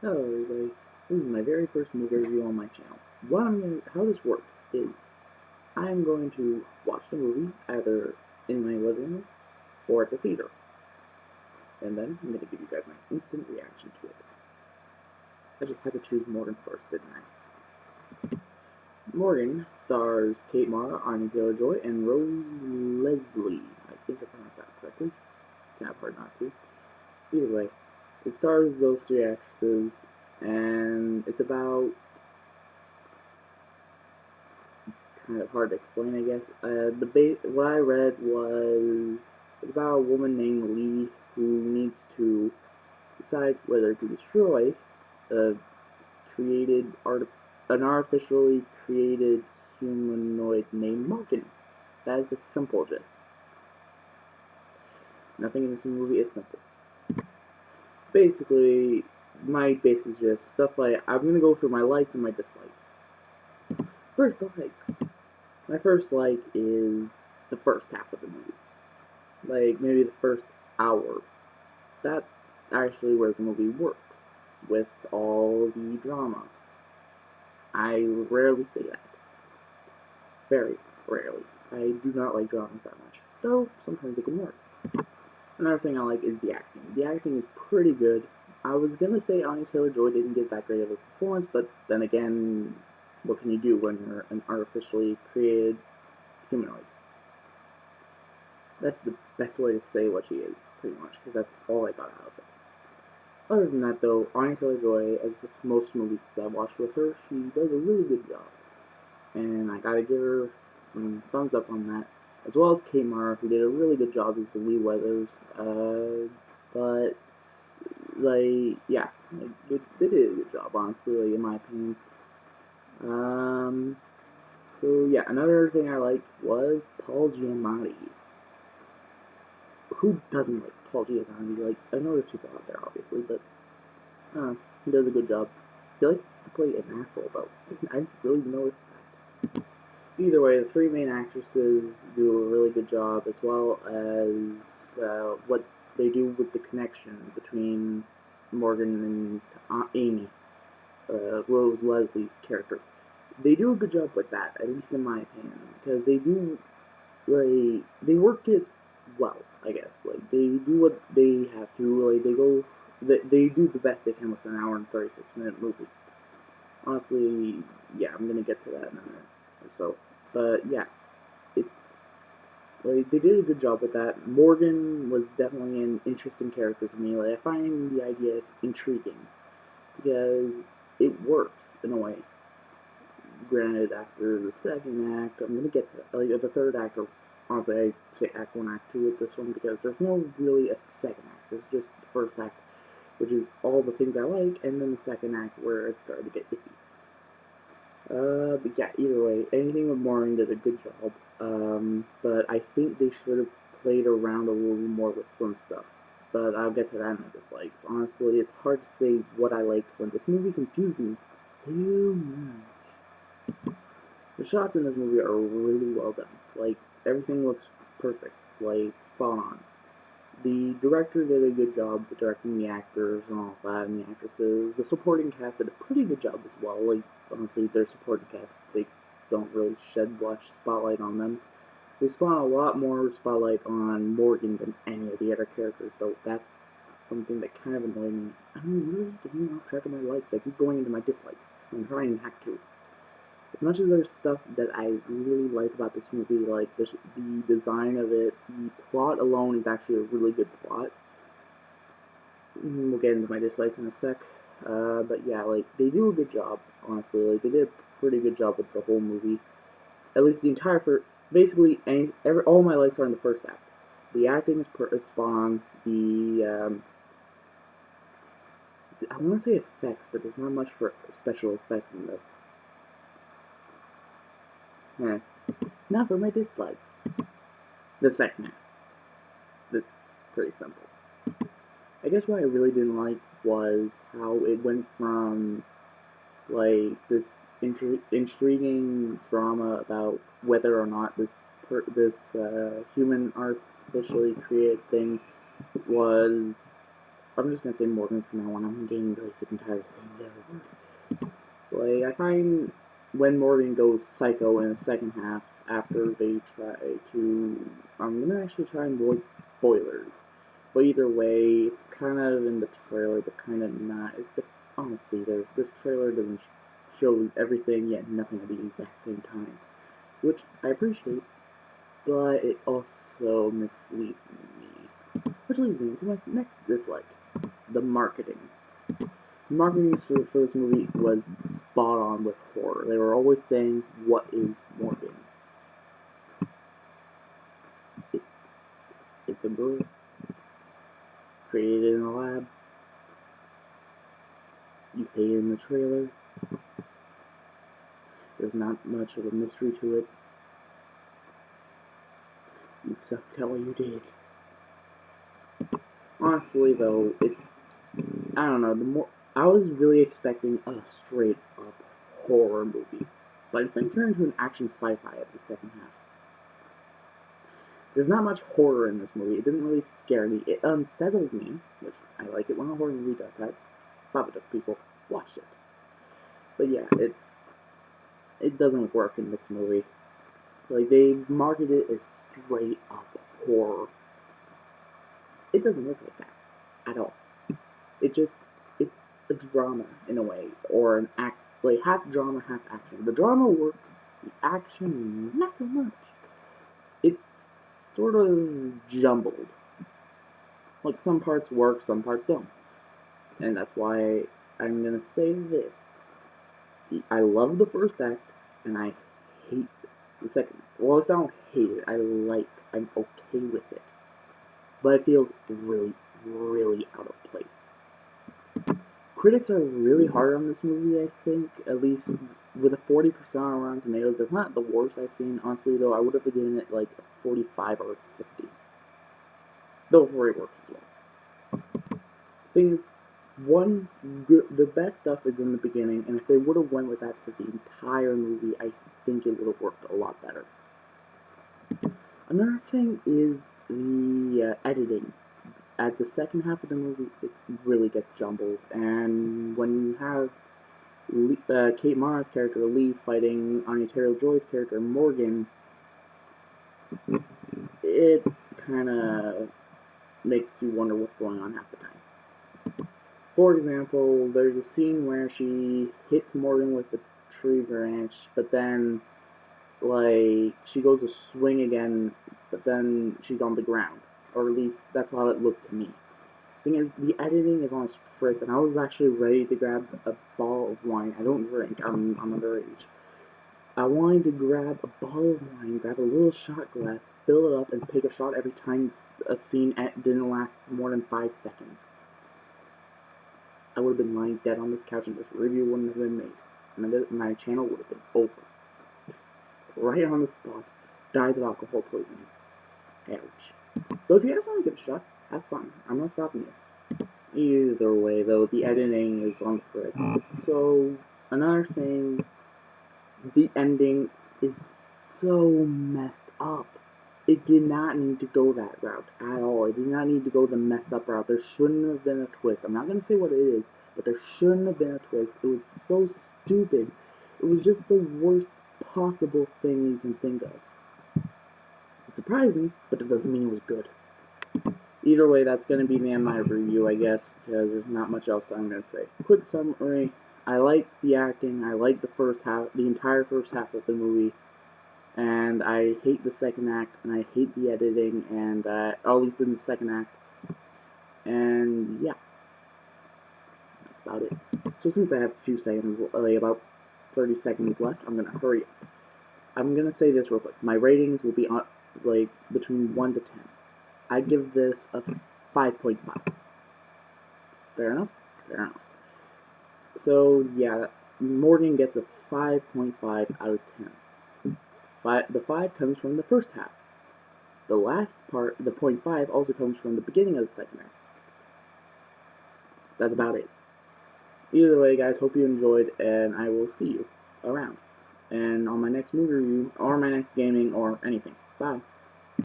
Hello everybody, this is my very first movie review on my channel. How this works is, I'm going to watch the movie either in my living room or at the theater, and then I'm going to give you guys my instant reaction to it. I just had to choose Morgan first, didn't I? Morgan stars Kate Mara, Anya Taylor-Joy, and Rose Leslie. I think I pronounced that correctly. Kind of hard not to. Either way, it stars those three actresses, and it's about kind of hard to explain, I guess. What I read was it's about a woman named Lee who needs to decide whether to destroy a created art, an artificially created humanoid named Morgan. That is a simple gist. Nothing in this movie is simple. Basically, my base is just stuff like I'm gonna go through my likes and my dislikes. First, the likes. My first like is the first half of the movie. Like maybe the first hour. That's actually where the movie works with all the drama. I rarely say that. Very rarely. I do not like dramas that much, though sometimes it can work. Another thing I like is the acting. The acting is pretty good. I was gonna say Anya Taylor-Joy didn't get that great of a performance, but then again, what can you do when you're an artificially created humanoid? That's the best way to say what she is, pretty much, because that's all I got out of it. Other than that, though, Anya Taylor-Joy, as most movies that I've watched with her, she does a really good job, and I gotta give her some thumbs up on that. As well as Kate Mara, who did a really good job as Lee Weathers. But yeah, they did a good job, honestly, like, in my opinion. Um, so yeah, another thing I liked was Paul Giamatti. Who doesn't like Paul Giamatti? Like, I know there's people out there, obviously, but he does a good job. He likes to play an asshole, though. I really noticed that. Either way, the three main actresses do a really good job, as well as what they do with the connection between Morgan and Amy, Rose Leslie's character. They do a good job with that, at least in my opinion, because they work it well, I guess. Like they do what they have to. They do the best they can with an hour and 36-minute movie. Honestly, yeah, I'm gonna get to that in a minute or so. But yeah, it's like they did a good job with that. Morgan was definitely an interesting character to me. Like I find the idea intriguing because it works in a way. Granted, after the second act, I'm gonna get to like the third act. Or honestly, I say Act One, Act Two with this one because there's no really a second act. There's just the first act, which is all the things I like, and then the second act where it started to get iffy. But yeah, either way, anything with Maureen did a good job. But I think they should have played around a little more with some stuff. But I'll get to that in my dislikes. Honestly, it's hard to say what I like when this movie confuses me so much. The shots in this movie are really well done. Like, everything looks perfect. Like, spot on. The director did a good job directing the actors and all that, and the actresses. The supporting cast did a pretty good job as well. Like, honestly, their supporting cast, they don't really shed much spotlight on them. They spawn a lot more spotlight on Morgan than any of the other characters, though that's something that kind of annoyed me. I'm really getting off track of my likes. I keep going into my dislikes. I'm trying not to. As much as there's stuff that I really like about this movie, like the design of it, the plot alone is actually a really good plot. We'll get into my dislikes in a sec. But yeah, like they do a good job. Honestly, like they did a pretty good job with the whole movie. At least the entire first, basically, all my likes are in the first act. The acting is spot on. I want to say effects, but there's not much for special effects in this. Eh. Not for my dislike. The second act. That's pretty simple. I guess what I really didn't like was how it went from like this intriguing drama about whether or not this human artificially created thing was I'm just gonna say Morgan from now on. I'm getting really sick and tired of saying the other word. Like, I find when Morgan goes psycho in the second half, after they try to, I'm gonna actually try and avoid spoilers. But either way, it's kind of in the trailer, but kind of not. Honestly, this trailer doesn't show everything yet nothing at the exact same time, which I appreciate, but it also misleads me. Which leads me to my next dislike: the marketing. The marketing for this movie was spot on with horror. They were always saying, "What is Morgan?" It, it's a girl created in a lab. You say it in the trailer. There's not much of a mystery to it. You suck, tell what you did. Honestly, though, I don't know. I was really expecting a straight up horror movie, but it's like turned into an action sci-fi at the second half. There's not much horror in this movie. It didn't really scare me. It unsettled me, which I like it when a horror movie does that. Babadook people watch it. But yeah, it doesn't work in this movie. Like, they market it as straight up horror. It doesn't look like that at all. It's a drama in a way, or an act, like half drama, half action. The drama works, the action not so much. It's sort of jumbled. Like, some parts work, some parts don't. And that's why I'm gonna say this. I love the first act, and I hate the second act. Well, I don't hate it. I'm okay with it. But it feels really, really out of place. Critics are really hard on this movie, I think, at least with a 40% on Rotten Tomatoes. That's not the worst I've seen, honestly, though. I would have given it like a 45 or 50. Though 40 works as well. Thing is, the best stuff is in the beginning, and if they would have went with that for the entire movie, I think it would have worked a lot better. Another thing is the editing. At the second half of the movie, it really gets jumbled, and when you have Kate Mara's character Lee fighting Anya Taylor-Joy's character Morgan, it kind of makes you wonder what's going on half the time. For example, there's a scene where she hits Morgan with the tree branch, but then, like, she goes to swing again, but then she's on the ground. Or at least, that's how it looked to me. Thing is, the editing is on its fritz, and I was actually ready to grab a bottle of wine. I don't drink, I'm underage. I wanted to grab a bottle of wine, grab a little shot glass, fill it up, and take a shot every time a scene didn't last more than 5 seconds. I would have been lying dead on this couch and this review wouldn't have been made. And my channel would have been over. Right on the spot. Dies of alcohol poisoning. Ouch. So if you guys want to give it a shot, have fun. I'm not stopping you. Either way, though, the editing is on the fritz. So, another thing, the ending is so messed up. It did not need to go that route at all. It did not need to go the messed up route. There shouldn't have been a twist. I'm not going to say what it is, but there shouldn't have been a twist. It was so stupid. It was just the worst possible thing you can think of. It surprised me, but it doesn't mean it was good. Either way, that's going to be the end of my review, I guess, because there's not much else I'm going to say. Quick summary. I like the acting. I like the entire first half of the movie. And I hate the second act, and I hate the editing, and or at least in the second act. And yeah, that's about it. So since I have a few seconds, like about 30 seconds left, I'm gonna hurry up. I'm gonna say this real quick. My ratings will be on like between 1 to 10. I give this a 5.5. Fair enough. Fair enough. So yeah, Morgan gets a 5.5 out of 10. The 5 comes from the first half. The last part, the 0.5, also comes from the beginning of the second act. That's about it. Either way, guys, hope you enjoyed, and I will see you around. And on my next movie review, or my next gaming, or anything. Bye.